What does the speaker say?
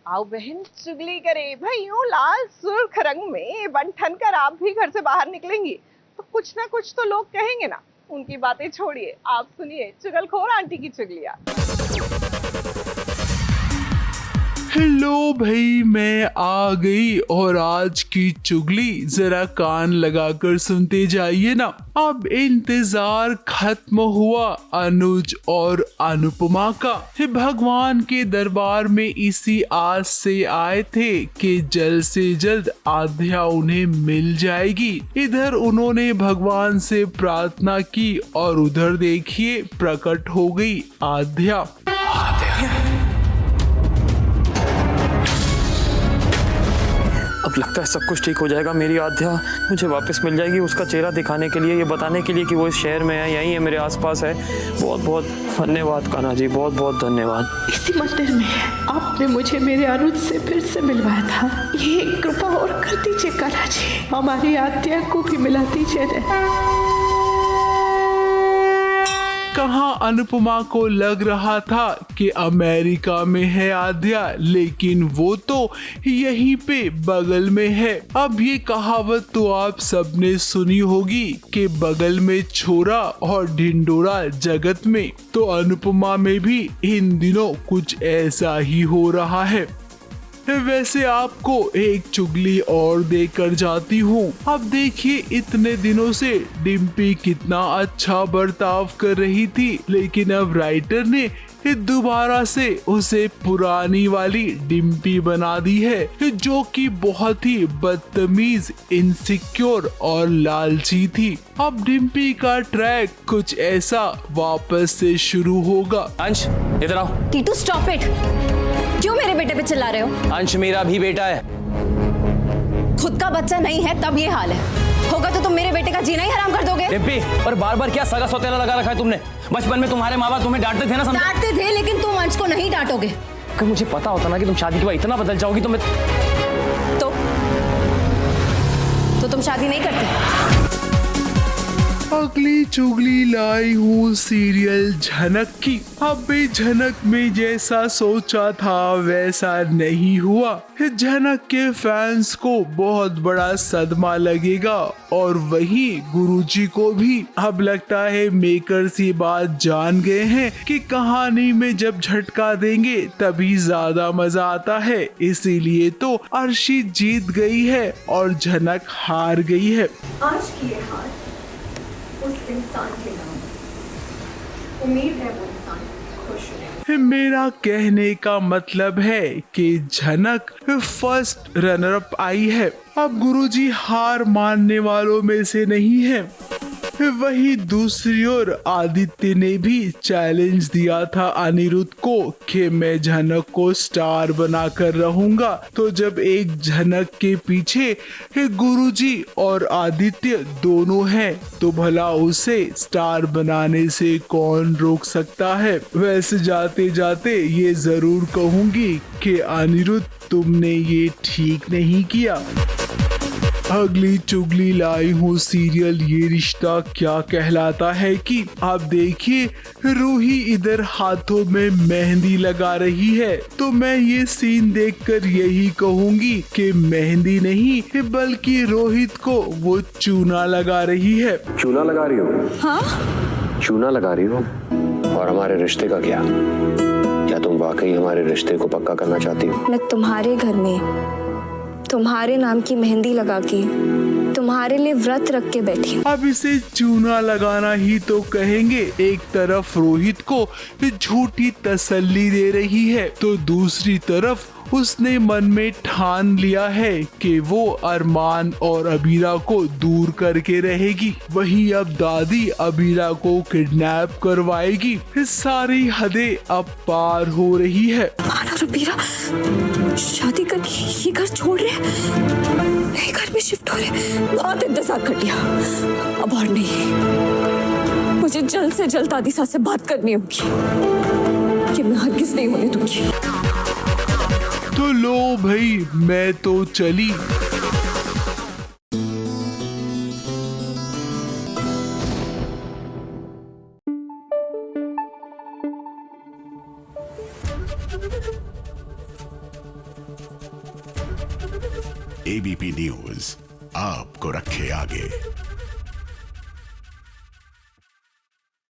आओ बहन चुगली करे भाई। यूं लाल सुर्ख रंग में बन ठन कर आप भी घर से बाहर निकलेंगी तो कुछ ना कुछ तो लोग कहेंगे ना। उनकी बातें छोड़िए, आप सुनिए चुगलखोर आंटी की चुगलियां। हेलो भाई, मैं आ गई और आज की चुगली जरा कान लगाकर सुनते जाइए ना। अब इंतजार खत्म हुआ अनुज और अनुपमा का। भगवान के दरबार में इसी आस से आए थे कि जल्द से जल्द आध्या उन्हें मिल जाएगी। इधर उन्होंने भगवान से प्रार्थना की और उधर देखिए प्रकट हो गई आध्या। अब लगता है सब कुछ ठीक हो जाएगा। मेरी आध्या मुझे वापस मिल जाएगी, उसका चेहरा दिखाने के लिए, ये बताने के लिए कि वो इस शहर में है, यहीं है, मेरे आसपास है। बहुत बहुत धन्यवाद कान्हा जी, बहुत बहुत धन्यवाद। इसी मंदिर में आपने मुझे मेरे अनुज से फिर से मिलवाया था। ये कृपा और कर दीजिए कान्हा जी, हमारी आध्या को भी मिला दीजिए न। कहाँ अनुपमा को लग रहा था कि अमेरिका में है आध्या, लेकिन वो तो यहीं पे बगल में है। अब ये कहावत तो आप सबने सुनी होगी कि बगल में छोरा और ढिंडोरा जगत में। तो अनुपमा में भी इन दिनों कुछ ऐसा ही हो रहा है। वैसे आपको एक चुगली और देकर जाती हूँ। अब देखिए इतने दिनों से डिम्पी कितना अच्छा बर्ताव कर रही थी, लेकिन अब राइटर ने दोबारा से उसे पुरानी वाली डिम्पी बना दी है, जो कि बहुत ही बदतमीज, इनसिक्योर और लालची थी। अब डिम्पी का ट्रैक कुछ ऐसा वापस से शुरू होगा। अंश इधर आओ। टीटू स्टॉप इट, क्यों मेरे बेटे पे चिल्ला रहे हो? अंश मेरा भी बेटा है। खुद का बच्चा नहीं है तब ये हाल है, होगा तो तुम मेरे बेटे का जीना ही हराम कर दोगे। डिम्पी, और बार बार क्या सगा सौतेला लगा रखा है तुमने? बचपन में तुम्हारे माँ बाप तुम्हें डांटते थे ना? डांटते थे, लेकिन तुम अंश को नहीं डांटोगे। अगर मुझे पता होता ना कि तुम शादी के बाद इतना बदल जाओगी तो मैं तो तुम शादी नहीं करते। अगली चुगली लाई हूँ सीरियल झनक की। अब भी झनक में जैसा सोचा था वैसा नहीं हुआ। झनक के फैंस को बहुत बड़ा सदमा लगेगा और वहीं गुरुजी को भी। अब लगता है मेकर्स ये बात जान गए हैं कि कहानी में जब झटका देंगे तभी ज्यादा मजा आता है, इसीलिए तो अर्शी जीत गई है और झनक हार गई है। आज की ये हार उस इंसान के नाम, उम्मीद है वो इंसान खुश है। मेरा कहने का मतलब है कि झनक फर्स्ट रनर अप आई है। अब गुरुजी हार मानने वालों में से नहीं है। वही दूसरी ओर आदित्य ने भी चैलेंज दिया था अनिरुद्ध को कि मैं झनक को स्टार बनाकर रहूंगा। तो जब एक झनक के पीछे गुरुजी और आदित्य दोनों हैं, तो भला उसे स्टार बनाने से कौन रोक सकता है। वैसे जाते जाते ये जरूर कहूंगी कि अनिरुद्ध तुमने ये ठीक नहीं किया। अगली चुगली लाई हूँ सीरियल ये रिश्ता क्या कहलाता है कि आप देखिए रूही इधर हाथों में मेहंदी लगा रही है। तो मैं ये सीन देखकर यही कहूंगी कि मेहंदी नहीं बल्कि रोहित को वो चूना लगा रही है। चूना लगा रही हो? हाँ? चूना लगा रही हो? और हमारे रिश्ते का क्या? क्या तुम वाकई हमारे रिश्ते को पक्का करना चाहती हो? मैं तुम्हारे घर में तुम्हारे नाम की मेहंदी लगा के तुम्हारे लिए व्रत रख के बैठी। अब इसे चूना लगाना ही तो कहेंगे। एक तरफ रोहित को झूठी तसल्ली दे रही है, तो दूसरी तरफ उसने मन में ठान लिया है कि वो अरमान और अबीरा को दूर करके रहेगी। वहीं अब दादी अबीरा को किडनैप करवाएगी। सारी हदें अब पार हो रही है। अरमान और अबीरा शादी करके ये घर छोड़ रहे हैं, नए घर में शिफ्ट हो रहे। बहुत इंतजार कर लिया, अब और नहीं। मुझे जल्द से जल्द दादी सास से बात करनी होगी। ये मैं हरगिज़ नहीं होने दूंगी। तो लो भाई, मैं तो चली। एबीपी न्यूज आपको रखे आगे।